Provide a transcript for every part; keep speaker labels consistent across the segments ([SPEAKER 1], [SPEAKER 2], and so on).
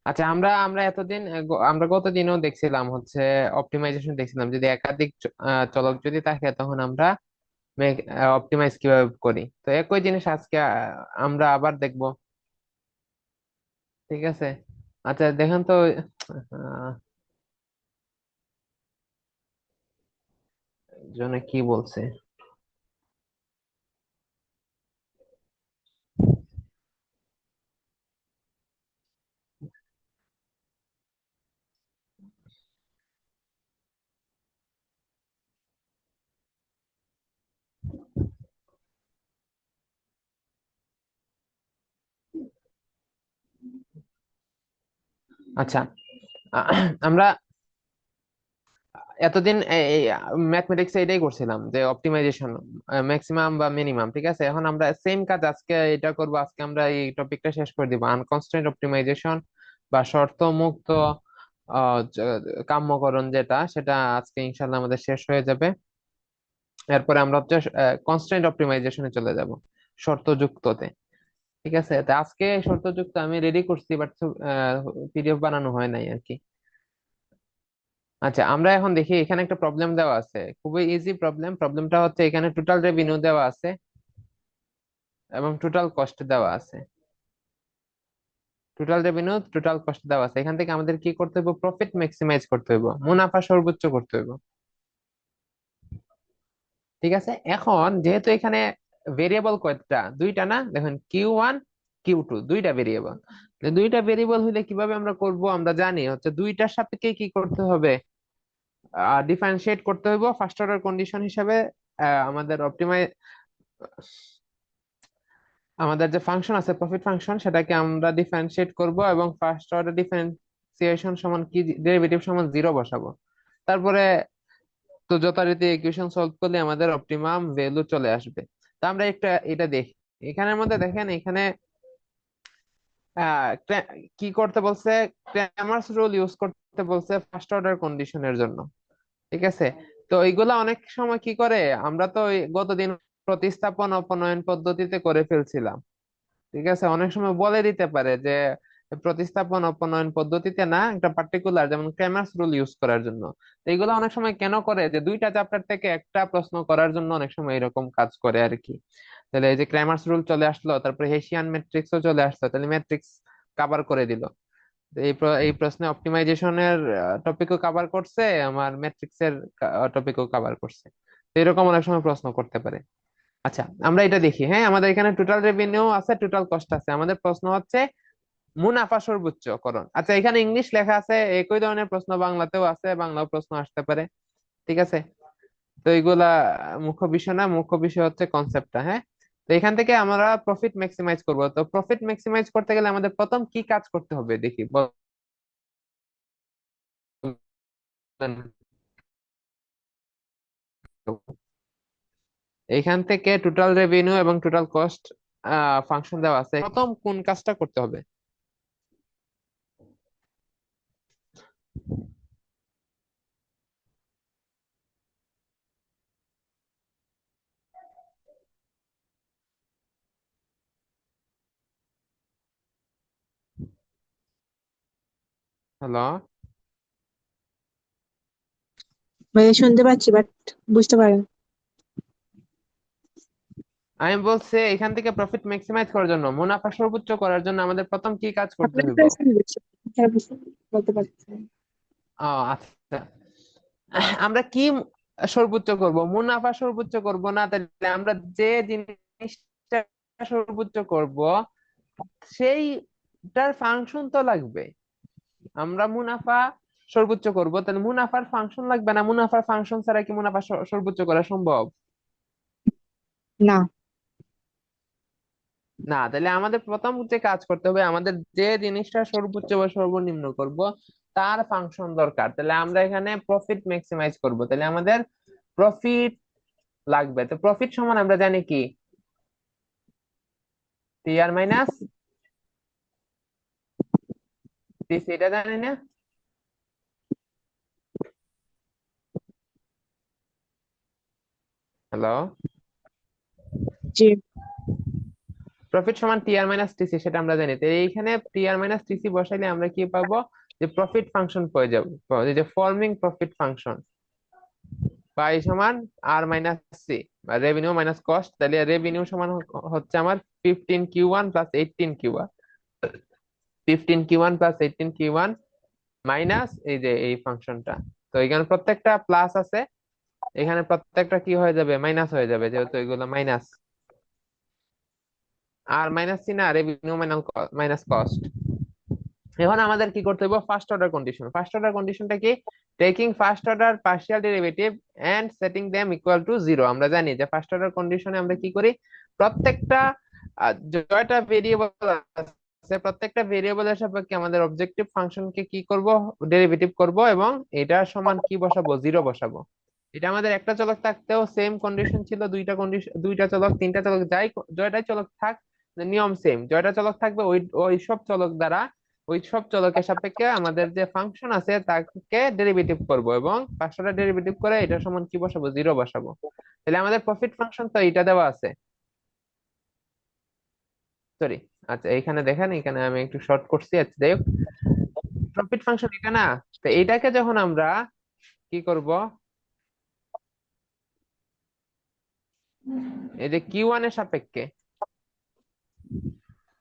[SPEAKER 1] আচ্ছা, আমরা আমরা এতদিন আমরা গতদিনও দেখছিলাম হচ্ছে অপটিমাইজেশন দেখছিলাম, যদি একাধিক চলক যদি থাকে তখন আমরা অপটিমাইজ কিভাবে করি। তো একই জিনিস আজকে আমরা আবার দেখবো। ঠিক আছে। আচ্ছা দেখেন তো। আহ, জনে কি বলছে। আচ্ছা, আমরা এতদিন ম্যাথমেটিক্স এটাই করছিলাম যে অপটিমাইজেশন ম্যাক্সিমাম বা মিনিমাম। ঠিক আছে, এখন আমরা সেম কাজ আজকে এটা করব। আজকে আমরা এই টপিকটা শেষ করে দিব, আনকনস্ট্রেন্ট অপটিমাইজেশন বা শর্ত মুক্ত কাম্যকরণ যেটা, সেটা আজকে ইনশাল্লাহ আমাদের শেষ হয়ে যাবে। এরপরে আমরা হচ্ছে কনস্ট্রেন্ট অপটিমাইজেশনে চলে যাব, শর্তযুক্ততে। ঠিক আছে, তো আজকে শর্তযুক্ত আমি রেডি করছি, বাট পিডিএফ বানানো হয় নাই আর কি। আচ্ছা, আমরা এখন দেখি এখানে একটা প্রবলেম দেওয়া আছে, খুবই ইজি প্রবলেম। প্রবলেমটা হচ্ছে এখানে টোটাল রেভিনিউ দেওয়া আছে এবং টোটাল কস্ট দেওয়া আছে। টোটাল রেভিনিউ, টোটাল কস্ট দেওয়া আছে। এখান থেকে আমাদের কি করতে হবে? প্রফিট ম্যাক্সিমাইজ করতে হবে, মুনাফা সর্বোচ্চ করতে হবে। ঠিক আছে, এখন যেহেতু এখানে ভেরিয়েবল কয়টা? দুইটা না? দেখেন Q1 Q2 দুইটা ভেরিয়েবল। দুইটা ভেরিয়েবল হইলে কিভাবে আমরা করব? আমরা জানি হচ্ছে দুইটার সাপেক্ষে কি করতে হবে, ডিফারেন্সিয়েট করতে হইব ফার্স্ট অর্ডার কন্ডিশন হিসাবে। আমাদের অপটিমাইজ, আমাদের যে ফাংশন আছে প্রফিট ফাংশন, সেটাকে আমরা ডিফারেন্সিয়েট করব এবং ফার্স্ট অর্ডার ডিফারেন্সিয়েশন সমান কি, ডেরিভেটিভ সমান 0 বসাবো। তারপরে তো যথারীতি ইকুয়েশন সলভ করলে আমাদের অপটিমাম ভ্যালু চলে আসবে। তা আমরা একটা এটা দেখি। এখানের মধ্যে দেখেন, এখানে কি করতে বলছে? ক্র্যামার্স রুল ইউজ করতে বলছে ফার্স্ট অর্ডার কন্ডিশনের জন্য। ঠিক আছে, তো এইগুলা অনেক সময় কি করে, আমরা তো গতদিন প্রতিস্থাপন অপনয়ন পদ্ধতিতে করে ফেলছিলাম। ঠিক আছে, অনেক সময় বলে দিতে পারে যে প্রতিস্থাপন অপনয়ন পদ্ধতিতে না, একটা পার্টিকুলার যেমন ক্র্যামার্স রুল ইউজ করার জন্য। তো এগুলো অনেক সময় কেন করে, যে দুইটা চ্যাপ্টার থেকে একটা প্রশ্ন করার জন্য অনেক সময় এরকম কাজ করে আর কি। তাহলে এই যে ক্র্যামার্স রুল চলে আসলো, তারপরে হেসিয়ান ম্যাট্রিক্সও চলে আসলো, তাহলে ম্যাট্রিক্স কভার করে দিল। তো এই প্রশ্নে অপটিমাইজেশনের টপিকও কভার করছে, আমার ম্যাট্রিক্সের টপিকও কভার করছে। তো এরকম অনেক সময় প্রশ্ন করতে পারে। আচ্ছা, আমরা এটা দেখি। হ্যাঁ, আমাদের এখানে টোটাল রেভিনিউ আছে, টোটাল কস্ট আছে। আমাদের প্রশ্ন হচ্ছে মুনাফা সর্বোচ্চকরণ। আচ্ছা, এখানে ইংলিশ লেখা আছে, একই ধরনের প্রশ্ন বাংলাতেও আছে, বাংলাও প্রশ্ন আসতে পারে। ঠিক আছে, তো এইগুলা মুখ্য বিষয় না, মুখ্য বিষয় হচ্ছে কনসেপ্টটা। হ্যাঁ, তো এখান থেকে আমরা প্রফিট ম্যাক্সিমাইজ করব। তো প্রফিট ম্যাক্সিমাইজ করতে গেলে আমাদের প্রথম কি কাজ করতে হবে দেখি, বলেন। এখান থেকে টোটাল রেভিনিউ এবং টোটাল কস্ট ফাংশন দেওয়া আছে, প্রথম কোন কাজটা করতে হবে? হ্যালো?
[SPEAKER 2] ভাইয়া শুনতে পাচ্ছি বাট বুঝতে পারেন।
[SPEAKER 1] আমি বলছি এখান থেকে প্রফিট ম্যাক্সিমাইজ করার জন্য, মুনাফা সর্বোচ্চ করার জন্য আমাদের প্রথম কি কাজ করতে
[SPEAKER 2] আপনার
[SPEAKER 1] হইব?
[SPEAKER 2] কাছে বুঝছি, আপনার বলতে পারছি।
[SPEAKER 1] ও আচ্ছা, আমরা কি সর্বোচ্চ করব? মুনাফা সর্বোচ্চ করব না? তাহলে আমরা যে জিনিসটা সর্বোচ্চ করব সেইটার ফাংশন তো লাগবে। আমরা মুনাফা সর্বোচ্চ করব, তাহলে মুনাফার ফাংশন লাগবে না? মুনাফার ফাংশন ছাড়া কি মুনাফা সর্বোচ্চ করা সম্ভব?
[SPEAKER 2] না।
[SPEAKER 1] না, তাহলে আমাদের প্রথম যে কাজ করতে হবে, আমাদের যে জিনিসটা সর্বোচ্চ বা সর্বনিম্ন করব তার ফাংশন দরকার। তাহলে আমরা এখানে প্রফিট ম্যাক্সিমাইজ করব, তাহলে আমাদের প্রফিট লাগবে। তো প্রফিট সমান আমরা জানি কি, পি আর মাইনাস টিসি, এটা জানি না? হ্যালো?
[SPEAKER 2] জি।
[SPEAKER 1] প্রফিট সমান টি আর মাইনাস টিসি, সেটা আমরা জানি। তো এইখানে টি আর মাইনাস টিসি বসাইলে আমরা কি পাবো, যে প্রফিট ফাংশন পেয়ে যাবো, এই যে ফর্মিং প্রফিট ফাংশন, পাই সমান আর মাইনাস সি, বা রেভিনিউ মাইনাস কস্ট। তাহলে রেভিনিউ সমান হচ্ছে আমার 15Q1 plus 18Q1, 15Q1 plus 18Q1 minus এই যে এই ফাংশনটা। তো এখানে প্রত্যেকটা প্লাস আছে, এখানে প্রত্যেকটা কি হয়ে যাবে, মাইনাস হয়ে যাবে, যেহেতু এগুলো মাইনাস। আর মাইনাস সি না, রেভিনিউ মাইনাস কস্ট। এখন আমাদের কি করতে হবে, first order condition. First order কন্ডিশনটা কি, taking first order partial derivative and setting them equal to zero. আমরা জানি যে ফার্স্ট অর্ডার কন্ডিশনে আমরা কি করি, প্রত্যেকটা জয়টা ভেরিয়েবল আছে, প্রত্যেকটা ভেরিয়েবলের সাপেক্ষে আমাদের অবজেক্টিভ ফাংশনকে কি করব, ডেরিভেটিভ করব, এবং এটা সমান কি বসাবো, জিরো বসাবো। এটা আমাদের একটা চলক থাকতেও সেম কন্ডিশন ছিল, দুইটা কন্ডিশন, দুইটা চলক, তিনটা চলক, যাই জয়টাই চলক থাক, নিয়ম সেম। জয়টা চলক থাকবে, ওই ওই সব চলক দ্বারা, ওই সব চলকের সাপেক্ষে আমাদের যে ফাংশন আছে তাকে ডেরিভেটিভ করব, এবং পাঁচশোটা ডেরিভেটিভ করে এটা সমান কি বসাবো, জিরো বসাবো। তাহলে আমাদের প্রফিট ফাংশন তো এটা দেওয়া আছে, সরি। আচ্ছা এখানে দেখেন, এখানে আমি একটু শর্ট করছি, আচ্ছা যাই হোক, প্রফিট ফাংশন এটা না। তো এইটাকে যখন আমরা কি করব, এই যে Q1 এর সাপেক্ষে,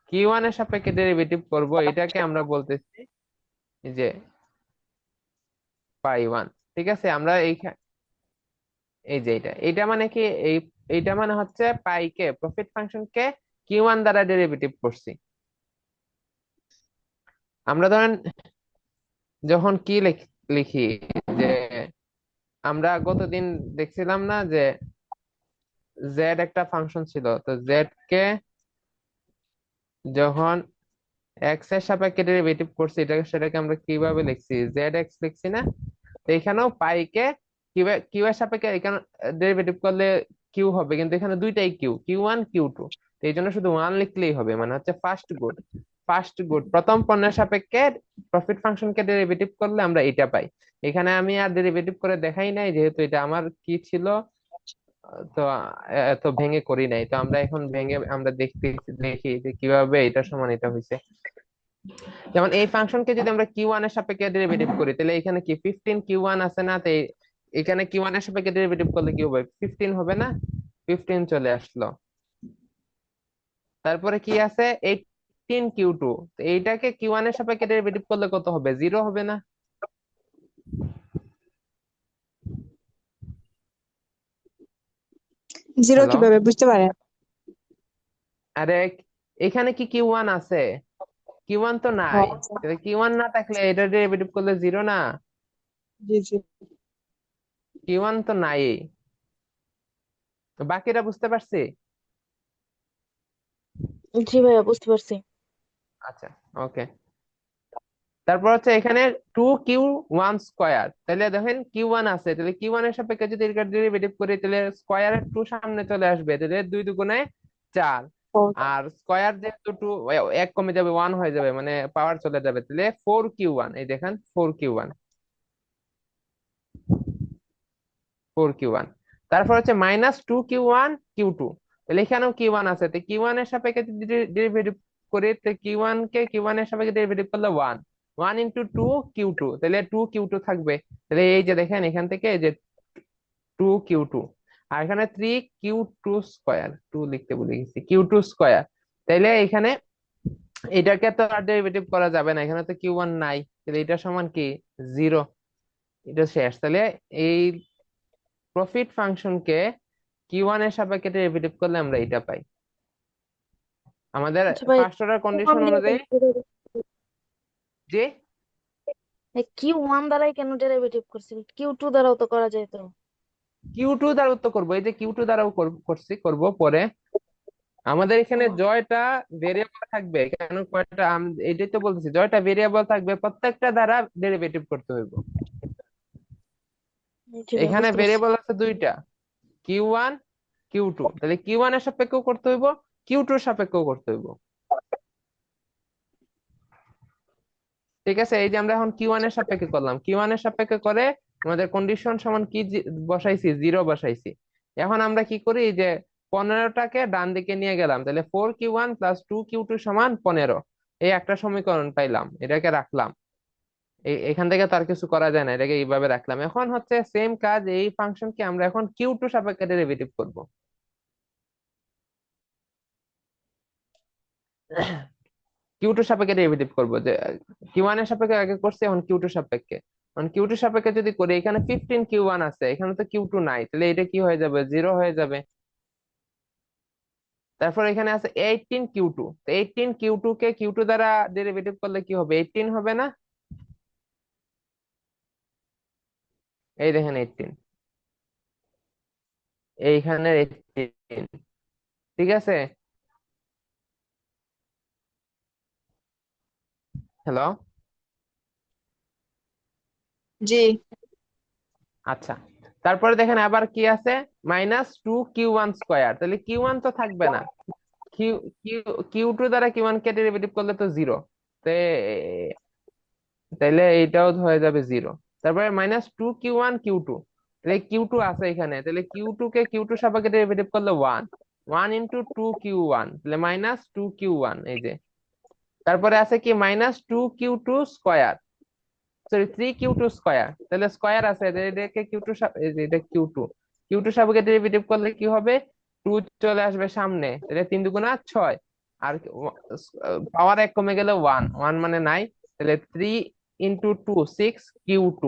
[SPEAKER 1] Q1 এর সাপেক্ষে ডেরিভেটিভ করব, এটাকে আমরা বলতেছি যে পাই ওয়ান। ঠিক আছে, আমরা এই যে এটা, এটা মানে কি, এই এইটা মানে হচ্ছে পাই কে, প্রফিট ফাংশন কে Q1 দ্বারা ডেরিভেটিভ করছি। আমরা ধরেন যখন কি লিখি, যে আমরা গতদিন দেখছিলাম না যে জেড একটা ফাংশন ছিল, তো জেড কে যখন এক্স এর সাপেক্ষে ডেরিভেটিভ করছি, এটাকে সেটাকে আমরা কিভাবে লিখছি, জেড এক্স লিখছি না। তো এখানেও পাই কে কিউ এর সাপেক্ষে এখানে ডেরিভেটিভ করলে কিউ হবে, কিন্তু এখানে দুইটাই কিউ, Q1 Q2। তো এই জন্য শুধু ওয়ান লিখলেই হবে, মানে হচ্ছে ফার্স্ট গুড, ফার্স্ট গুড প্রথম পণ্যের সাপেক্ষে প্রফিট ফাংশনকে ডেরিভেটিভ করলে আমরা এটা পাই। এখানে আমি আর ডেরিভেটিভ করে দেখাই নাই, যেহেতু এটা আমার কি ছিল, তো এত ভেঙে করি নাই। তো আমরা এখন ভেঙে আমরা দেখি যে কিভাবে এটা সমান এটা হয়েছে। যেমন এই ফাংশনকে যদি আমরা Q1 এর সাপেক্ষে ডেরিভেটিভ করি, তাহলে এখানে কি 15Q1 আছে না, তো এখানে Q1 এর সাপেক্ষে ডেরিভেটিভ করলে কি হবে, 15 হবে না, 15 চলে আসলো। তারপরে কি আছে 18Q2, তো এইটাকে Q1 এর সাপেক্ষে ডেরিভেটিভ করলে কত হবে, জিরো হবে না।
[SPEAKER 2] জিরো
[SPEAKER 1] হ্যালো,
[SPEAKER 2] কিভাবে বুঝতে পারেন?
[SPEAKER 1] আরে এখানে কি Q1 আছে, Q1 তো
[SPEAKER 2] ও
[SPEAKER 1] নাই।
[SPEAKER 2] আচ্ছা।
[SPEAKER 1] তাহলে Q1 না থাকলে এটা ডেরিভেটিভ করলে জিরো না,
[SPEAKER 2] জি জি।
[SPEAKER 1] Q1 তো নাই। তো বাকিটা বুঝতে পারছি।
[SPEAKER 3] জি ভাইয়া বুঝতে পারছি।
[SPEAKER 1] আচ্ছা, ওকে। তারপর হচ্ছে এখানে 2Q1 স্কোয়ার, তাহলে দেখেন Q1 আছে, তাহলে Q1 এর সাপেক্ষে যদি এটার ডেরিভেটিভ করি, তাহলে স্কোয়ারের টু সামনে চলে আসবে, তাহলে দুই দুগুণে চার।
[SPEAKER 2] ও
[SPEAKER 1] আর স্কোয়ার যেহেতু টু, এক কমে যাবে, ওয়ান হয়ে যাবে, মানে পাওয়ার চলে যাবে, তাহলে 4Q1, এই দেখেন 4Q1, 4Q1। তারপর হচ্ছে -2Q1 Q2, তাহলে এখানেও Q1 আছে, তো Q1 এর সাপেক্ষে যদি ডেরিভেটিভ করি, তো Q1 কে Q1 এর সাপেক্ষে ডেরিভেটিভ করলে ওয়ান, 1 × 2Q2, তাহলে 2Q2 থাকবে। তাহলে এই যে দেখেন এখান থেকে এই যে 2Q2, আর এখানে 3Q2 স্কোয়ার, টু লিখতে ভুলে গেছি, Q2 স্কোয়ার। তাইলে এখানে এটাকে তো আর ডেরিভেটিভ করা যাবে না, এখানে তো Q1 নাই, তাহলে এটা সমান কি, জিরো, এটা শেষ। তাহলে এই প্রফিট ফাংশনকে Q1 এর সাপেক্ষে ডেরিভেটিভ করলে আমরা এটা পাই। আমাদের
[SPEAKER 3] আচ্ছা ভাই,
[SPEAKER 1] ফার্স্ট অর্ডার
[SPEAKER 3] ওয়ান
[SPEAKER 1] কন্ডিশন
[SPEAKER 3] দিয়ে
[SPEAKER 1] অনুযায়ী যে
[SPEAKER 3] কিউ ওয়ান দ্বারাই কেন ডেরিভেটিভ করছি? কিউ টু দ্বারাও তো করা যায় তো।
[SPEAKER 1] Q2 দ্বারা তো করবো, এই যে Q2 দ্বারাও করব পরে। আমাদের এখানে
[SPEAKER 3] ও
[SPEAKER 1] জয়টা ভেরিয়েবল থাকবে, কেন কয়টা এটাই তো বলতেছি, জয়টা ভেরিয়েবল থাকবে, প্রত্যেকটা দ্বারা ডেরিভেটিভ করতে হইব।
[SPEAKER 3] জি ভাই
[SPEAKER 1] এখানে
[SPEAKER 3] বুঝতে পারছি।
[SPEAKER 1] ভেরিয়েবল আছে দুইটা, Q1 Q2, তাহলে Q1 এর সাপেক্ষেও করতে হইব, Q2 এর সাপেক্ষেও করতে হইব। ঠিক আছে, এই যে আমরা এখন Q1 এর সাপেক্ষে করলাম, Q1 এর সাপেক্ষে করে আমাদের কন্ডিশন সমান কি বসাইছি, জিরো বসাইছি। এখন আমরা কি করি, যে 15টাকে ডান দিকে নিয়ে গেলাম, তাহলে 4Q1 প্লাস 2Q2 সমান 15। এই একটা সমীকরণ পাইলাম, এটাকে রাখলাম। এখান থেকে তার কিছু করা যায় না, এটাকে এইভাবে রাখলাম। এখন হচ্ছে সেম কাজ, এই ফাংশনকে আমরা এখন Q2 সাপেক্ষে ডেরিভেটিভ করব। Q2 সাপেক্ষে ডেরিভেটিভ করব, যে Q1 এর সাপেক্ষে আগে করছি, এখন Q2 সাপেক্ষে। এখন Q2 সাপেক্ষে যদি করি, এখানে 15Q1 আছে, এখানে তো Q2 নাই, তাহলে এটা কি হয়ে যাবে, জিরো হয়ে যাবে। তারপর এখানে আছে 18Q2, তো 18Q2 কে Q2 দ্বারা ডেরিভেটিভ করলে কি হবে, 18 হবে না? এই দেখেন 18, এইখানে 18। ঠিক আছে। হ্যালো।
[SPEAKER 2] জি।
[SPEAKER 1] আচ্ছা, তারপরে দেখেন আবার কি আছে, -2Q1 স্কোয়ার, তাহলে Q1 তো থাকবে না। কিউ কিউ Q2 দ্বারা Q1 কে ডেরিভেটিভ করলে তো জিরো, তাইলে এইটাও হয়ে যাবে জিরো। তারপরে -2Q1 Q2, তাহলে Q2 আছে এখানে, তাহলে Q2 কে Q2 সাপেক্ষে ডেরিভেটিভ করলে 1, 1 × 2Q1, তাহলে -2Q1, এই যে। তারপরে আছে কি -2Q2 square, sorry 3Q2 square, তাহলে স্কোয়ার আছে, এটাকে কিউ টু, এই যে এটা কিউ টু, কিউ টু সাপেক্ষে ডেরিভেটিভ করলে কি হবে, 2 চলে আসবে সামনে, তাহলে 3 × 2 = 6। আর পাওয়ার 1 কমে গেলে 1, 1 মানে নাই, তাহলে 3 × 2 6Q2,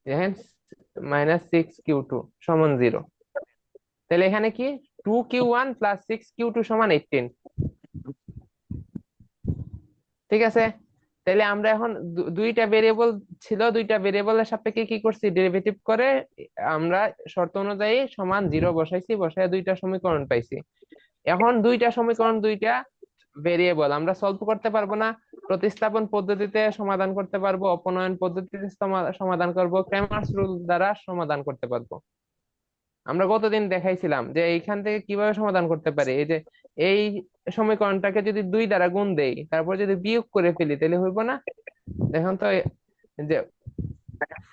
[SPEAKER 1] দেখেন -6Q2 সমান 0। তাহলে এখানে কি 2Q1 প্লাস 6Q2 সমান 18। ঠিক আছে। তাহলে আমরা এখন দুইটা ভেরিয়েবল ছিল, দুইটা ভেরিয়েবলের সাপেক্ষে কি করছি, ডেরিভেটিভ করে আমরা শর্ত অনুযায়ী সমান 0 বসাইছি, বসায় দুইটা সমীকরণ পাইছি। এখন দুইটা সমীকরণ, দুইটা ভেরিয়েবল আমরা সলভ করতে পারবো না, প্রতিস্থাপন পদ্ধতিতে সমাধান করতে পারবো, অপনয়ন পদ্ধতিতে সমাধান করব, ক্রেমার্স রুল দ্বারা সমাধান করতে পারবো। আমরা গতদিন দেখাইছিলাম যে এইখান থেকে কিভাবে সমাধান করতে পারি, এই যে এই সমীকরণটাকে যদি 2 দ্বারা গুণ দেই, তারপর যদি বিয়োগ করে ফেলি, তাহলে হইব না? দেখুন তো, যে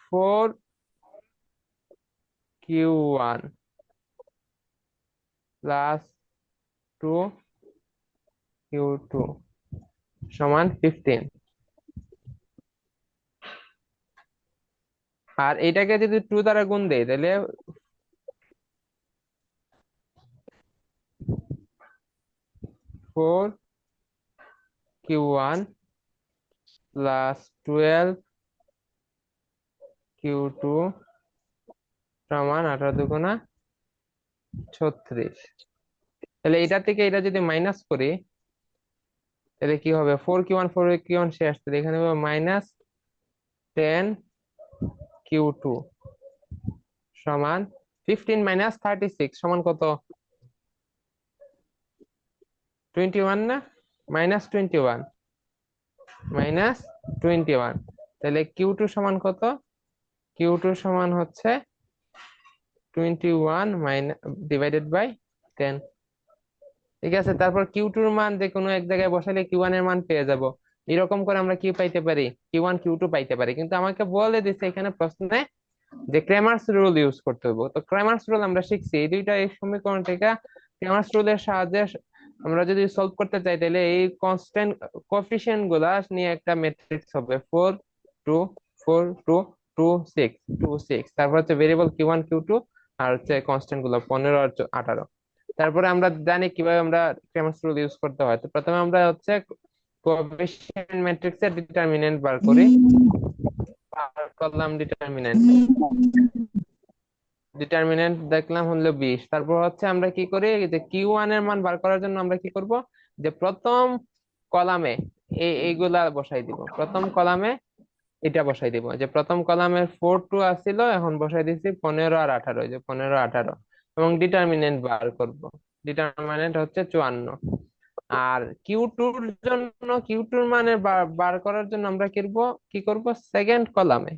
[SPEAKER 1] 4Q1 প্লাস 2Q2 সমান 15, আর এটাকে যদি 2 দ্বারা গুণ দেই, তাহলে 4Q1 প্লাস 12Q2 সমান 18×2 = 36। তাহলে এটা থেকে এটা যদি মাইনাস করি, তাহলে কি হবে, 4Q1 শেষ, তাহলে এখানে হবে -10Q2 সমান 15 - 36 সমান কত, 21 না? -21, -21, তাহলে Q2 সমান কত, Q2 সমান হচ্ছে 21 ডিভাইডেড বাই 10। ঠিক আছে। তারপর Q2 এর মান যে কোনো এক জায়গায় বসালে Q1 এর মান পেয়ে যাব। এরকম করে আমরা কি পাইতে পারি, Q1 Q2 পাইতে পারি। কিন্তু আমাকে বলে দিচ্ছে এখানে প্রশ্নে যে ক্রেমার্স রুল ইউজ করতে হবে। তো ক্রেমার্স রুল আমরা শিখছি, এই দুইটা এই সমীকরণ থেকে ক্রেমার্স রুলের সাহায্যে আমরা যদি সলভ করতে চাই, তাহলে এই কনস্ট্যান্ট কোএফিসিয়েন্ট গুলা নিয়ে একটা ম্যাট্রিক্স হবে, 4 2 4 2 2 6 2 6, তারপর হচ্ছে ভেরিয়েবল Q1 Q2, আর হচ্ছে কনস্ট্যান্ট গুলো 15 আর 18। তারপরে আমরা জানি কিভাবে আমরা ক্রেমার্স রুল ইউজ করতে হয়। তো প্রথমে আমরা হচ্ছে কোএফিসিয়েন্ট ম্যাট্রিক্সের ডিটারমিনেন্ট বার করি। বার করলাম ডিটারমিনেন্ট, দেখলাম হলো 20। তারপর হচ্ছে আমরা কি করি, এই যে Q1 এর মান বার করার জন্য আমরা কি করব, যে প্রথম কলামে এইগুলা বসাই দিব, প্রথম কলামে এটা বসাই দিব, যে প্রথম কলামে 4 2 আসছিল, এখন বসাই দিচ্ছি 15 আর 18, যে 15 18, এবং ডিটারমিনেন্ট বার করব। ডিটারমিনেন্ট হচ্ছে 54। আর কিউ টুর মানে বার করার জন্য আমরা কি করব, সেকেন্ড কলামে,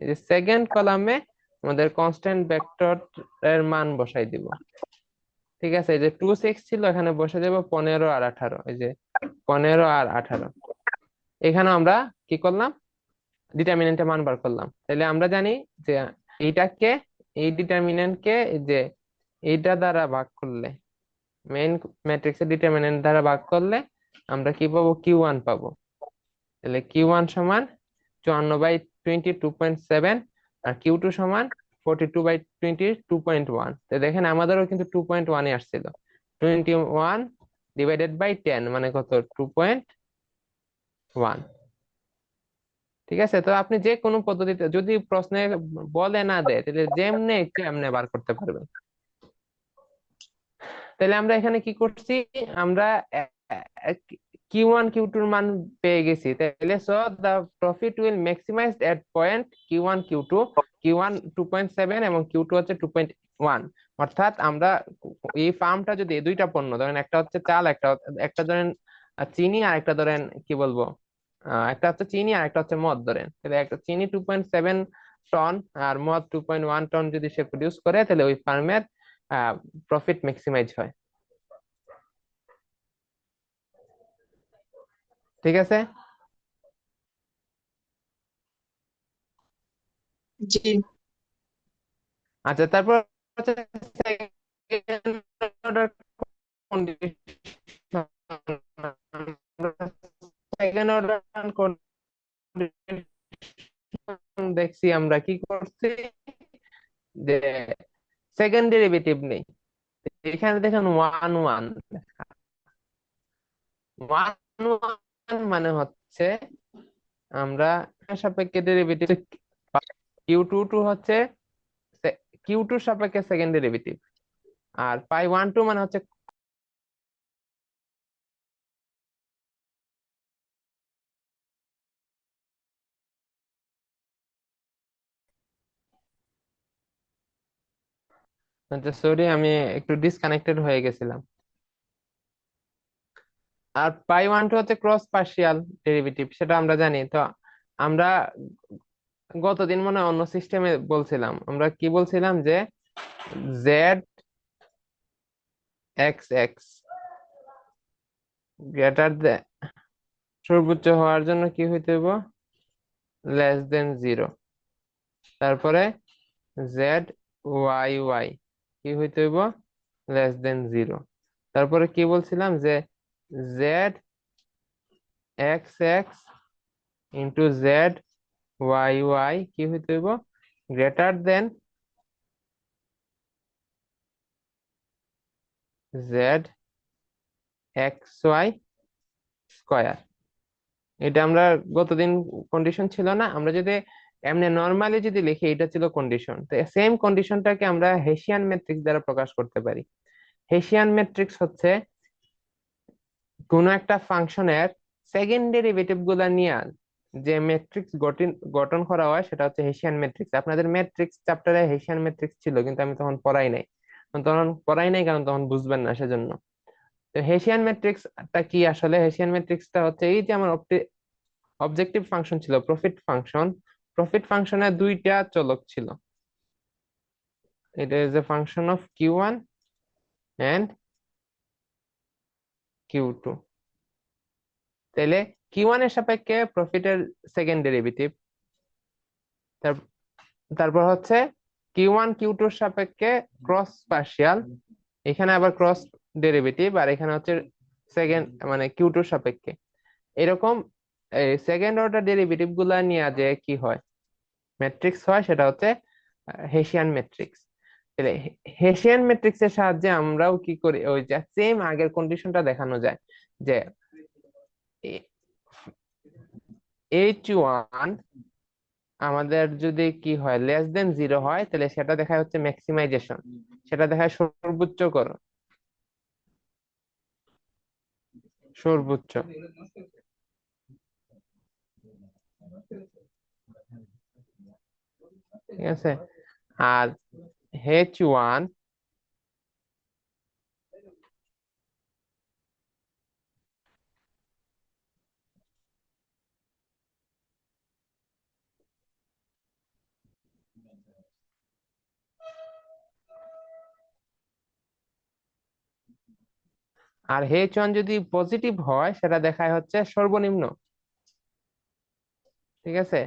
[SPEAKER 1] এই যে সেকেন্ড কলামে আমাদের কনস্ট্যান্ট ভেক্টর এর মান বসাই দিব। ঠিক আছে, এই যে 2 6 ছিল, এখানে বসে যাব 15 আর 18, এই যে 15 আর 18। এখানে আমরা কি করলাম, ডিটারমিনেন্টের মান বার করলাম। তাহলে আমরা জানি যে এইটাকে, এই ডিটারমিনেন্টকে, যে এইটা দ্বারা ভাগ করলে মেইন ম্যাট্রিক্সের ডিটারমিনেন্ট দ্বারা ভাগ করলে আমরা কি পাবো, Q1 পাবো। তাহলে Q1 সমান 54/22.7, আর Q2 সমান 42/22.1। তো দেখেন আমাদেরও কিন্তু 2.1 আসছিল। 21/10 মানে কত, 2.1। ঠিক আছে, তো আপনি যে কোনো পদ্ধতিতে, যদি প্রশ্নে বলে না দেয়, তাহলে যেমনে ইচ্ছে এমনি বার করতে পারবেন। তাহলে আমরা এখানে কি করছি, আমরা Q1 Q2 এর মান পেয়ে গেছি। তাহলে so the profit will maximize at point Q1 Q2, Q1 2.7 এবং Q2 হচ্ছে 2.1। অর্থাৎ আমরা এই ফার্মটা যদি দুইটা পণ্য ধরেন, একটা হচ্ছে চাল, একটা একটা ধরেন চিনি, আর একটা ধরেন কি বলবো, একটা হচ্ছে চিনি আর একটা হচ্ছে মদ ধরেন, তাহলে একটা চিনি 2.7 টন আর মদ 2.1 টন যদি সে প্রডিউস করে, তাহলে ওই ফার্মের প্রফিট ম্যাক্সিমাইজ হয়। ঠিক আছে।
[SPEAKER 2] জি।
[SPEAKER 1] আচ্ছা, তারপর হচ্ছে second order condition. Second order condition দেখছি আমরা কি করছি, যে সেকেন্ড ডেরিভেটিভ নেই। এখানে দেখেন 1 1, 1 1 মানে হচ্ছে আমরা সাপেক্ষে ডেরিভেটিভ, Q2 হচ্ছে Q2 সাপেক্ষে সেকেন্ড ডেরিভেটিভ, আর পাই 1 2 মানে হচ্ছে সরি আমি একটু ডিসকানেক্টেড হয়ে গেছিলাম। আর পাই 1 2 হচ্ছে ক্রস পার্শিয়াল ডেরিভেটিভ, সেটা আমরা জানি তো। আমরা গতদিন মনে হয় অন্য সিস্টেমে বলছিলাম, আমরা কি বলছিলাম যে Z x x greater than, সর্বোচ্চ হওয়ার জন্য কি হইতে হইব, <<0 <0। তারপরে জেড ওয়াই ওয়াই কি হইতে হইব, <<0 <0। তারপরে কি বলছিলাম যে Z x x into Z Y Y কি হইতে হইব, greater than Z x Y square. এটা আমরা গতদিন কন্ডিশন ছিল না, আমরা যদি এমনি নর্মালি যদি লিখি এটা ছিল কন্ডিশন। তো সেম কন্ডিশনটাকে আমরা হেসিয়ান ম্যাট্রিক্স দ্বারা প্রকাশ করতে পারি। হেসিয়ান ম্যাট্রিক্স হচ্ছে কোন একটা ফাংশনের সেকেন্ড ডেরিভেটিভ গুলা নিয়ে যে ম্যাট্রিক্স গঠন গঠন করা হয়, সেটা হচ্ছে হেসিয়ান ম্যাট্রিক্স। আপনাদের ম্যাট্রিক্স চ্যাপ্টারে হেসিয়ান ম্যাট্রিক্স ছিল, কিন্তু আমি তখন পড়াই নাই। কারণ তখন বুঝবেন না, সেজন্য। তো হেসিয়ান ম্যাট্রিক্সটা কি, আসলে হেসিয়ান ম্যাট্রিক্সটা হচ্ছে এই যে আমার অবজেক্টিভ ফাংশন ছিল প্রফিট ফাংশন। প্রফিট ফাংশনের দুইটা চলক ছিল, এটা is a function of Q1 and Q2। তাহলে Q1 এর সাপেক্ষে প্রফিটের সেকেন্ড ডেরিভেটিভ, তারপর হচ্ছে Q1 Q2 এর সাপেক্ষে ক্রস পার্শিয়াল, এখানে আবার ক্রস ডেরিভেটিভ, আর এখানে হচ্ছে সেকেন্ড মানে Q2 এর সাপেক্ষে। এরকম সেকেন্ড অর্ডার ডেরিভেটিভ গুলা নিয়ে যে কি হয় ম্যাট্রিক্স হয়, সেটা হচ্ছে হেসিয়ান ম্যাট্রিক্স। তাহলে হেসিয়ান ম্যাট্রিক্স এর সাহায্যে আমরাও কি করি, ওই যে সেম আগের কন্ডিশনটা দেখানো যায়, যে H1 আমাদের যদি কি হয় <<0 <0 হয়, তাহলে সেটা দেখায় হচ্ছে ম্যাক্সিমাইজেশন, সেটা দেখায় সর্বোচ্চকরণ, সর্বোচ্চ। ঠিক আছে। আর H1, H1 যদি পজিটিভ হয়, সেটা দেখায় হচ্ছে সর্বনিম্ন। ঠিক আছে।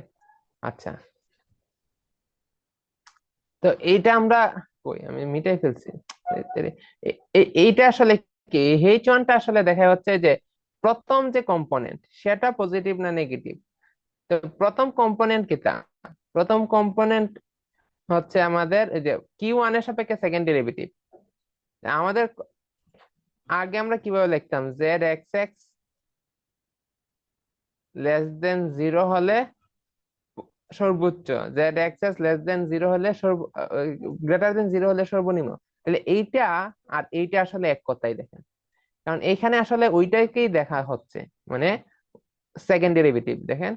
[SPEAKER 1] আচ্ছা, তো এইটা আমরা, কই আমি মিটাই ফেলছি। এইটা আসলে কি এইচ ওয়ানটা আসলে দেখা যাচ্ছে যে প্রথম যে কম্পোনেন্ট সেটা পজিটিভ না নেগেটিভ। তো প্রথম কম্পোনেন্ট কিটা, প্রথম কম্পোনেন্ট হচ্ছে আমাদের এই যে কিউ ওয়ান এর সাপেক্ষে সেকেন্ড ডেরিভেটিভ। আমাদের আগে আমরা কিভাবে লিখতাম, Z x x less than zero হলে সর্বোচ্চ, Z x x less than zero হলে গ্রেটার দেন জিরো হলে সর্বনিম্ন। তাহলে এইটা আর এইটা আসলে এক কথাই দেখেন, কারণ এইখানে আসলে ওইটাকেই দেখা হচ্ছে, মানে সেকেন্ড ডেরিভেটিভ দেখেন।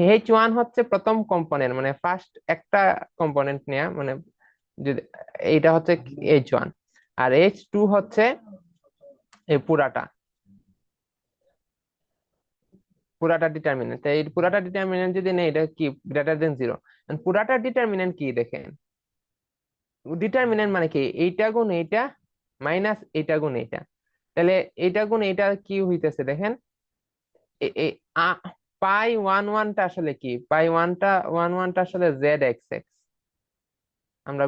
[SPEAKER 1] এইচ ওয়ান হচ্ছে প্রথম কম্পোনেন্ট, মানে ফার্স্ট একটা কম্পোনেন্ট নেয়া, মানে যদি এইটা হচ্ছে এইচ ওয়ান, আর এইচ টু হচ্ছে এই পুরাটা, পুরাটা ডিটারমিনেন্ট। এই পুরাটা ডিটারমিনেন্ট যদি নেই, এটা কি গ্রেটার দেন জিরো। পুরাটা ডিটারমিনেন্ট কি দেখেন, ডিটারমিনেন্ট মানে কি এইটা গুণ এইটা মাইনাস এইটা গুণ এইটা। তাহলে এইটা গুণ এইটা কি হইতেছে দেখেন, পাই ওয়ান ওয়ানটা আসলে কি, পাই ওয়ানটা আসলে জেড এক্স এক্স, আমরা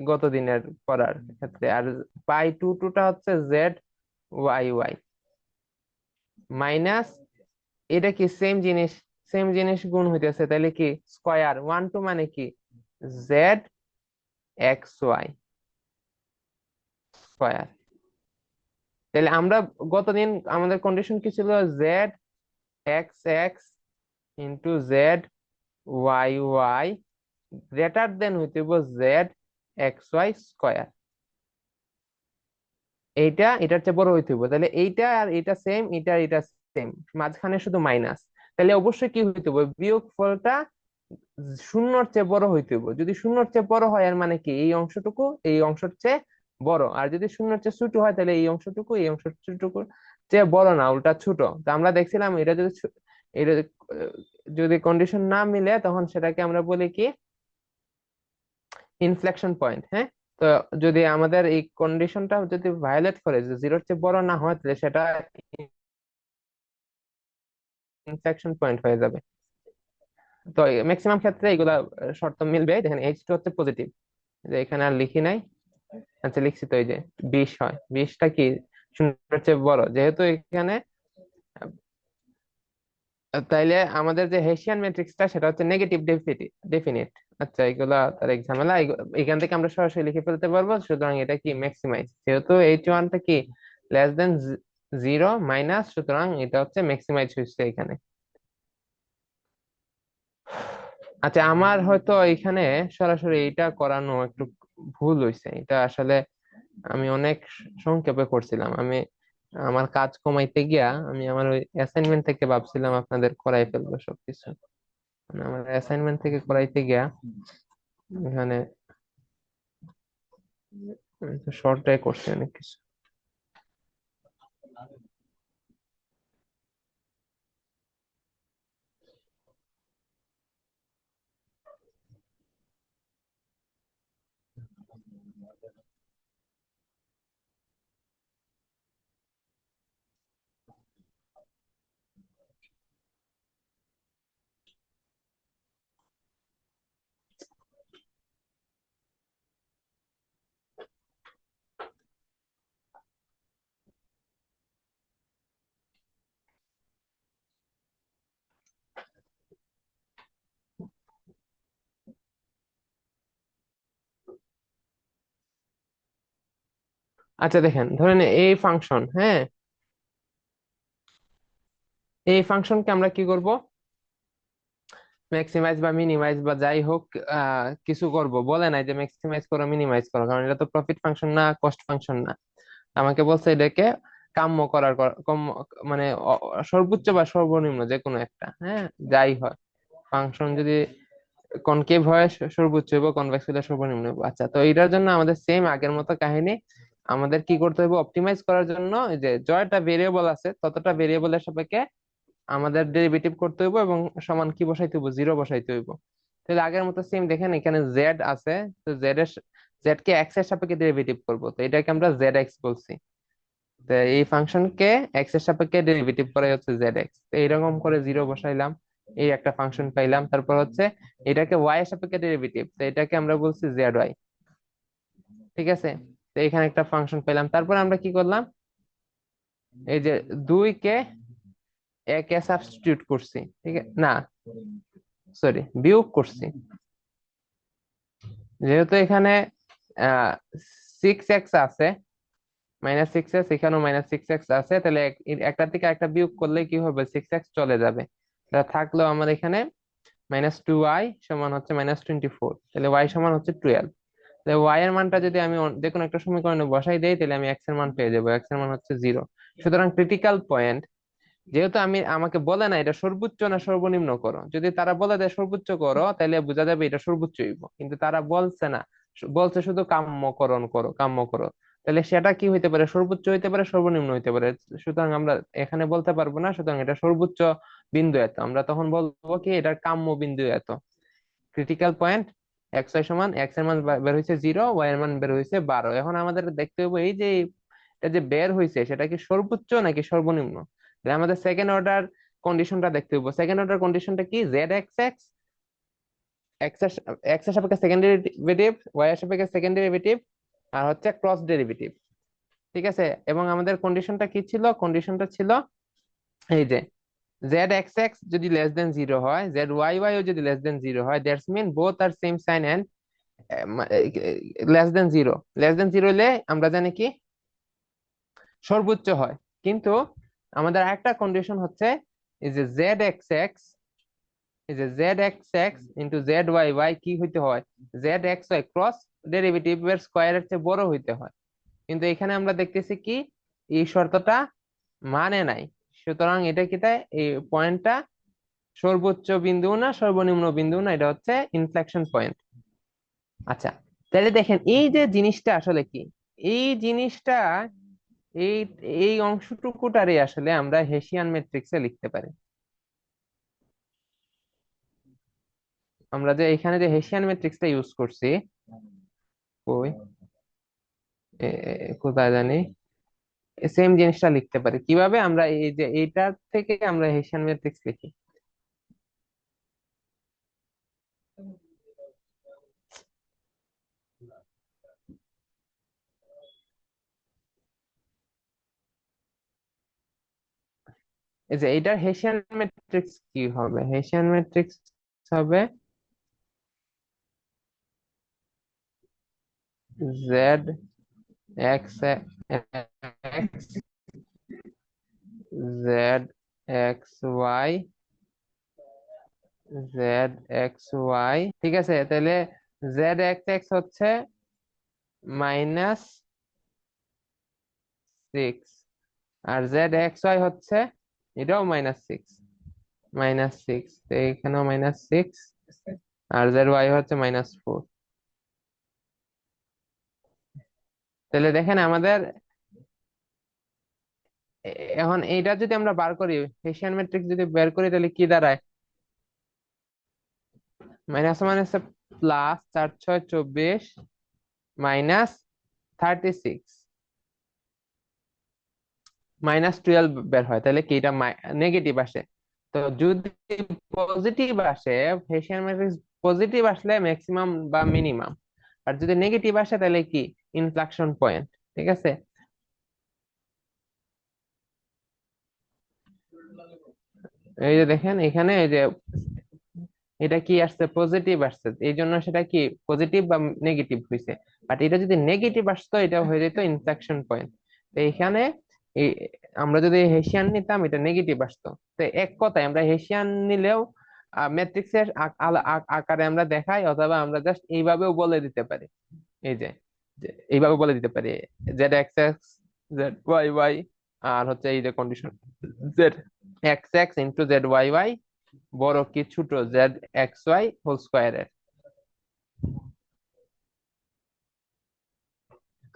[SPEAKER 1] গত দিনের পড়ার ক্ষেত্রে। আর পাই টু টুটা হচ্ছে জেড ওয়াই ওয়াই মাইনাস, এটা কি সেম জিনিস, সেম জিনিস গুণ হইতেছে, তাহলে কি স্কয়ার ওয়ান টু মানে কি জেড এক্স ওয়াই স্কয়ার। তাহলে আমরা গতদিন আমাদের কন্ডিশন কি ছিল, Z x x into Z Y Y greater than হইতে জেড এক্স ওয়াই স্কয়ার। এইটা এটার চেয়ে বড় হইতে হবে, তাহলে এইটা আর এটা সেম, এটা আর এটা সেম, মাঝখানে শুধু মাইনাস। তাহলে অবশ্যই কি হইতে হবে, বিয়োগ ফলটা শূন্যর চেয়ে বড় হইতে হবে। যদি শূন্যর চেয়ে বড় হয় এর মানে কি এই অংশটুকু এই অংশের চেয়ে বড়, আর যদি শূন্যর চেয়ে ছোট হয় তাহলে এই অংশটুকু এই অংশটুকু চেয়ে বড় না, উল্টা ছোট। তো আমরা দেখছিলাম এটা যদি এটা যদি কন্ডিশন না মিলে তখন সেটাকে আমরা বলি কি ইনফ্লেকশন পয়েন্ট। হ্যাঁ, তো যদি আমাদের এই কন্ডিশনটা যদি ভায়োলেট করে, যে জিরোর চেয়ে বড় না হয়, তাহলে সেটা ইনফ্লেকশন পয়েন্ট হয়ে যাবে। তো ম্যাক্সিমাম ক্ষেত্রে এগুলা শর্ত মিলবে। দেখেন এইচ টু হচ্ছে পজিটিভ, যে এখানে আর লিখি নাই, আচ্ছা লিখছি তো, এই যে 20 হয়, 20টা কি শূন্যের চেয়ে বড় যেহেতু এখানে। তাইলে আমাদের যে হেসিয়ান ম্যাট্রিক্সটা সেটা হচ্ছে নেগেটিভ ডেফিনিট। আচ্ছা এগুলা তার ঝামেলা, এখান থেকে আমরা সরাসরি লিখে ফেলতে পারবো। সুতরাং এটা কি ম্যাক্সিমাইজ, যেহেতু এইচ ওয়ানটা কি লেস দেন জিরো মাইনাস, সুতরাং এটা হচ্ছে ম্যাক্সিমাইজ হচ্ছে এখানে। আচ্ছা আমার হয়তো এখানে সরাসরি এটা করানো একটু ভুল হয়েছে, এটা আসলে আমি অনেক সংক্ষেপে করছিলাম। আমি আমার কাজ কমাইতে গিয়া আমি আমার ওই অ্যাসাইনমেন্ট থেকে ভাবছিলাম আপনাদের করাই ফেলবো সবকিছু, মানে আমার অ্যাসাইনমেন্ট থেকে করাইতে গিয়া এখানে শর্টটাই করছি অনেক কিছু। আচ্ছা দেখেন, ধরেন এই ফাংশন, হ্যাঁ এই ফাংশনকে আমরা কি করব, ম্যাক্সিমাইজ বা মিনিমাইজ বা যাই হোক কিছু করব। বলে নাই যে ম্যাক্সিমাইজ করো মিনিমাইজ করো, কারণ এটা তো প্রফিট ফাংশন না, কস্ট ফাংশন না। আমাকে বলছে এটাকে কাম্য করার কম, মানে সর্বোচ্চ বা সর্বনিম্ন যে কোনো একটা, হ্যাঁ যাই হয়, ফাংশন যদি কনকেভ হয় সর্বোচ্চ হইব, কনভেক্স হলে সর্বনিম্ন হইব। আচ্ছা, তো এটার জন্য আমাদের সেম আগের মতো কাহিনী। আমাদের কি করতে হবে, অপটিমাইজ করার জন্য এই যে জয়টা ভেরিয়েবল আছে ততটা ভেরিয়েবলের সাপেক্ষে আমাদের ডেরিভেটিভ করতে হইব, এবং সমান কি বসাইতে হইব, জিরো বসাইতে হইব। তাহলে আগের মতো সেম দেখেন, এখানে জেড আছে, তো জেড কে এক্স এর সাপেক্ষে ডেরিভেটিভ করব, তো এটাকে আমরা জেড এক্স বলছি। তো এই ফাংশনকে এক্স এর সাপেক্ষে ডেরিভেটিভ করে হচ্ছে জেড এক্স, তো এইরকম করে জিরো বসাইলাম, এই একটা ফাংশন পাইলাম। তারপর হচ্ছে এটাকে ওয়াই এর সাপেক্ষে ডেরিভেটিভ, তো এটাকে আমরা বলছি জেড ওয়াই। ঠিক আছে, তো এখানে একটা ফাংশন পেলাম। তারপর আমরা কি করলাম, এই যে 2 কে 1 এ সাবস্টিটিউট করছি, ঠিক আছে না, সরি, বিয়োগ করছি। যেহেতু এখানে 6x আছে, -6x, এখানেও -6x আছে, তাহলে একটা থেকে একটা বিয়োগ করলে কি হবে, 6x চলে যাবে। তা থাকলো আমার এখানে -2y সমান হচ্ছে -24, তাহলে y সমান হচ্ছে 12। তাহলে y এর মানটা যদি আমি যে কোনো একটা সমীকরণে বসাই দেই, তাহলে আমি x এর মান পেয়ে যাবো, x এর মান হচ্ছে 0। সুতরাং ক্রিটিক্যাল পয়েন্ট, যেহেতু আমাকে বলে না এটা সর্বোচ্চ না সর্বনিম্ন করো, যদি তারা বলে দেয় সর্বোচ্চ করো তাহলে বোঝা যাবে এটা সর্বোচ্চ হইব, কিন্তু তারা বলছে না, বলছে শুধু কাম্যকরণ করো, কাম্য করো। তাহলে সেটা কি হইতে পারে, সর্বোচ্চ হইতে পারে, সর্বনিম্ন হইতে পারে। সুতরাং আমরা এখানে বলতে পারবো না, সুতরাং এটা সর্বোচ্চ বিন্দু এত, আমরা তখন বলবো কি এটার কাম্য বিন্দু এত। ক্রিটিক্যাল পয়েন্ট এক্স ওয়াই সমান, এক্স এর মান বের হয়েছে 0, ওয়াই এর মান বের হয়েছে 12। এখন আমাদের দেখতে হবে এই যে এটা যে বের হয়েছে সেটা কি সর্বোচ্চ নাকি সর্বনিম্ন। তাহলে আমাদের সেকেন্ড অর্ডার কন্ডিশনটা দেখতে হবে। সেকেন্ড অর্ডার কন্ডিশনটা কি, জেড এক্স এক্স, এক্স এর সাপেক্ষে সেকেন্ড ডেরিভেটিভ, ওয়াই এর সাপেক্ষে সেকেন্ড ডেরিভেটিভ, আর হচ্ছে ক্রস ডেরিভেটিভ, ঠিক আছে। এবং আমাদের কন্ডিশনটা কি ছিল, কন্ডিশনটা ছিল এই যে জেড এক্স এক্স যদি লেস দেন 0 হয়, জেড ওয়াই ওয়াই ও যদি লেস দেন 0 হয়, that's mean both are same sign and less than 0। Less than 0 হলে আমরা জানি কি সর্বোচ্চ হয়। কিন্তু আমাদের আরেকটা কন্ডিশন হচ্ছে এই যে জেড এক্স এক্স, এই যে Z x x into Z Y Y কি হইতে হয়, z x y cross derivative এর স্কয়ারের চেয়ে বড় হইতে হয়। কিন্তু এখানে আমরা দেখতেছি কি এই শর্তটা মানে নাই। সুতরাং এটা কি, তাই এই পয়েন্টটা সর্বোচ্চ বিন্দু না সর্বনিম্ন বিন্দু না, এটা হচ্ছে ইনফ্লেকশন পয়েন্ট। আচ্ছা, তাহলে দেখেন এই যে জিনিসটা আসলে কি, এই জিনিসটা এই এই অংশটুকুটারে আসলে আমরা হেসিয়ান ম্যাট্রিক্সে লিখতে পারি। আমরা যে এখানে যে হেসিয়ান ম্যাট্রিক্সটা ইউজ করছি, ওই কোথায় জানি, সেম জিনিসটা লিখতে পারি কিভাবে, আমরা এই যে এইটার থেকে আমরা হেসিয়ান ম্যাট্রিক্স লিখি। এই যে এইটার হেসিয়ান ম্যাট্রিক্স কি হবে, হেসিয়ান ম্যাট্রিক্স হবে z x x, z x y, z x y, ঠিক আছে। তাহলে জেড এক্স এক্স হচ্ছে -6, আর জেড এক্স ওয়াই হচ্ছে এটাও -6, -6, তো এখানেও -6, আর জেড ওয়াই হচ্ছে -4। তাহলে দেখেন আমাদের এখন এইটা যদি আমরা বার করি, হেসিয়ান ম্যাট্রিক্স যদি বের করি, তাহলে কি দাঁড়ায়, মাইনাস মাইনাস প্লাস 4 6 24 -36 -12 বের হয়। তাহলে কি এটা নেগেটিভ আসে। তো যদি পজিটিভ আসে, হেসিয়ান ম্যাট্রিক্স পজিটিভ আসলে ম্যাক্সিমাম বা মিনিমাম, আর যদি নেগেটিভ আসে তাহলে কি ইনফ্লেকশন পয়েন্ট, ঠিক আছে। এই যে দেখেন এখানে এই যে এটা কি আসছে, পজিটিভ আসছে, এই জন্য সেটা কি পজিটিভ বা নেগেটিভ হয়েছে। বাট এটা যদি নেগেটিভ আসতো এটা হয়ে যেত ইনফ্লেকশন পয়েন্ট। তো এখানে এই আমরা যদি হেসিয়ান নিতাম এটা নেগেটিভ আসতো। তো এক কথায় আমরা হেসিয়ান নিলেও ম্যাট্রিক্সের আকারে আমরা দেখাই, অথবা আমরা জাস্ট এইভাবেও বলে দিতে পারি, এই যে যে এইভাবে বলে দিতে পারি z x x, z Y y, আর হচ্ছে এই যে condition z x x into Z Y y বড় কি ছোট জেড এক্স ওয়াই হোল স্কোয়ারের।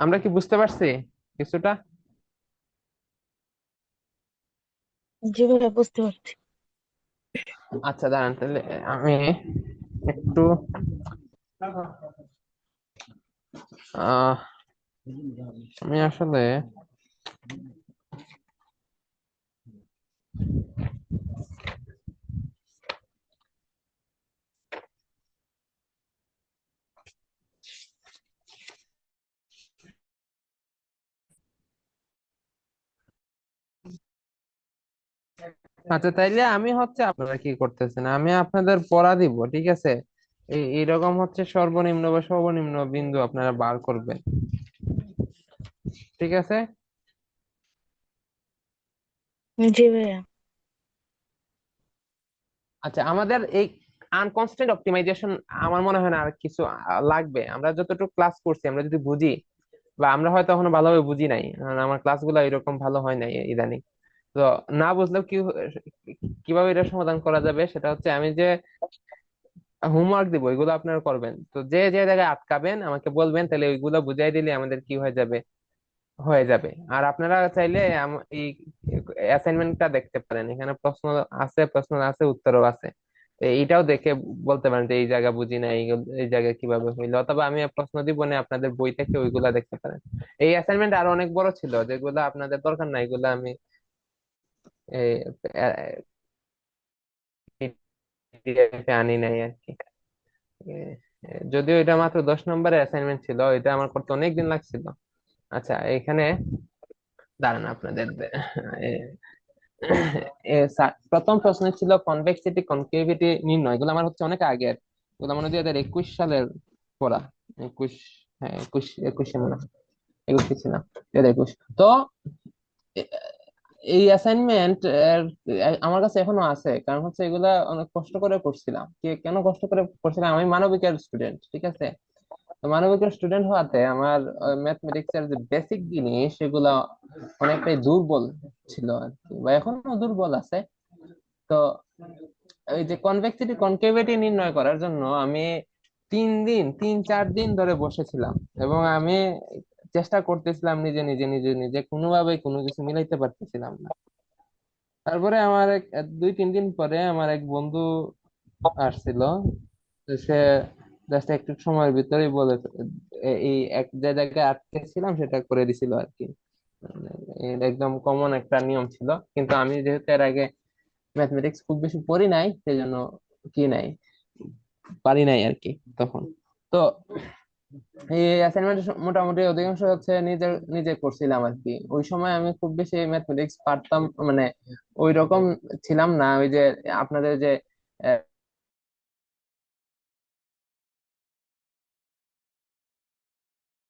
[SPEAKER 1] আমরা কি বুঝতে পারছি কিছুটা?
[SPEAKER 3] জি ভাইয়া, বুঝতে পারছি।
[SPEAKER 1] আচ্ছা দাঁড়ান, তাহলে আমি একটু আহ আমি আসলে আচ্ছা, তাইলে আমি হচ্ছে, আপনারা কি করতেছেন, আমি আপনাদের পড়া দিব, ঠিক আছে? এইরকম হচ্ছে সর্বনিম্ন বা সর্বনিম্ন বিন্দু আপনারা বার করবেন, ঠিক আছে?
[SPEAKER 3] জি ভাইয়া।
[SPEAKER 1] আচ্ছা, আমাদের এই আনকনস্ট্যান্ট অপটিমাইজেশন আমার মনে হয় না আর কিছু লাগবে। আমরা যতটুকু ক্লাস করছি, আমরা যদি বুঝি, বা আমরা হয়তো এখনো ভালোভাবে বুঝি নাই, কারণ আমার ক্লাসগুলো এরকম ভালো হয় নাই ইদানিং। তো না বুঝলেও কিভাবে এটা সমাধান করা যাবে সেটা হচ্ছে, আমি যে হোমওয়ার্ক দিব ওইগুলো আপনারা করবেন। তো যে যে জায়গায় আটকাবেন আমাকে বলবেন, তাহলে ওইগুলো বুঝাই দিলে আমাদের কি হয়ে যাবে। আর আপনারা চাইলে এই অ্যাসাইনমেন্টটা দেখতে পারেন, এখানে প্রশ্ন আছে, উত্তরও আছে। তো এইটাও দেখে বলতে পারেন যে এই জায়গা বুঝি না, এই জায়গায় কিভাবে হইলো, অথবা আমি প্রশ্ন দিব না, আপনাদের বই থেকে ওইগুলা দেখতে পারেন। এই অ্যাসাইনমেন্ট আরো অনেক বড় ছিল, যেগুলো আপনাদের দরকার নাই, এগুলো আমি পিডিএফ আনি নাই আর কি। এ, যদিও এটা মাত্র 10 নম্বরের অ্যাসাইনমেন্ট ছিল, এটা আমার করতে অনেক দিন লাগছিল। আচ্ছা, এখানে দাঁড়ান আপনাদের এ, প্রথম প্রশ্ন ছিল কনভেক্সিটি কনকেভিটি নির্ণয়। এগুলো আমার হচ্ছে অনেক আগের, এগুলো মনে হয় 2021 সালের পড়া। 21, হ্যাঁ 21 মনে হয়, 21 ছিলাম, 2021। তো এ- এই অ্যাসাইনমেন্ট আমার কাছে এখনো আছে, কারণ হচ্ছে এগুলা অনেক কষ্ট করে করছিলাম। কেন কষ্ট করে করছিলাম, আমি মানবিকের স্টুডেন্ট, ঠিক আছে? তো মানবিকের স্টুডেন্ট হওয়াতে আমার ম্যাথমেটিক্স এর যে বেসিক জিনিস সেগুলা অনেকটাই দুর্বল ছিল আর কি, বা এখনো দুর্বল আছে। তো এই যে কনভেক্সিটি কনকেভিটি নির্ণয় করার জন্য আমি 3 4 দিন ধরে বসেছিলাম, এবং আমি চেষ্টা করতেছিলাম নিজে নিজে নিজে নিজে, কোনোভাবে কোনো কিছু মিলাইতে পারতেছিলাম না। তারপরে আমার 2 3 দিন পরে আমার এক বন্ধু আসছিল। তো সে জাস্ট একটু সময়ের ভিতরেই এই এক যে জায়গায় আটকে ছিলাম সেটা করে দিছিল আর কি। মানে এটা একদম কমন একটা নিয়ম ছিল, কিন্তু আমি যেহেতু এর আগে ম্যাথমেটিক্স খুব বেশি পড়ি নাই, সেই জন্য কি নাই, পারি নাই আর কি তখন। তো এই অ্যাসাইনমেন্ট মোটামুটি অধিকাংশ হচ্ছে নিজে নিজে করছিলাম আর কি। ওই সময় আমি খুব বেশি ম্যাথমেটিক্স পারতাম, মানে ওই রকম ছিলাম না। ওই যে আপনাদের যে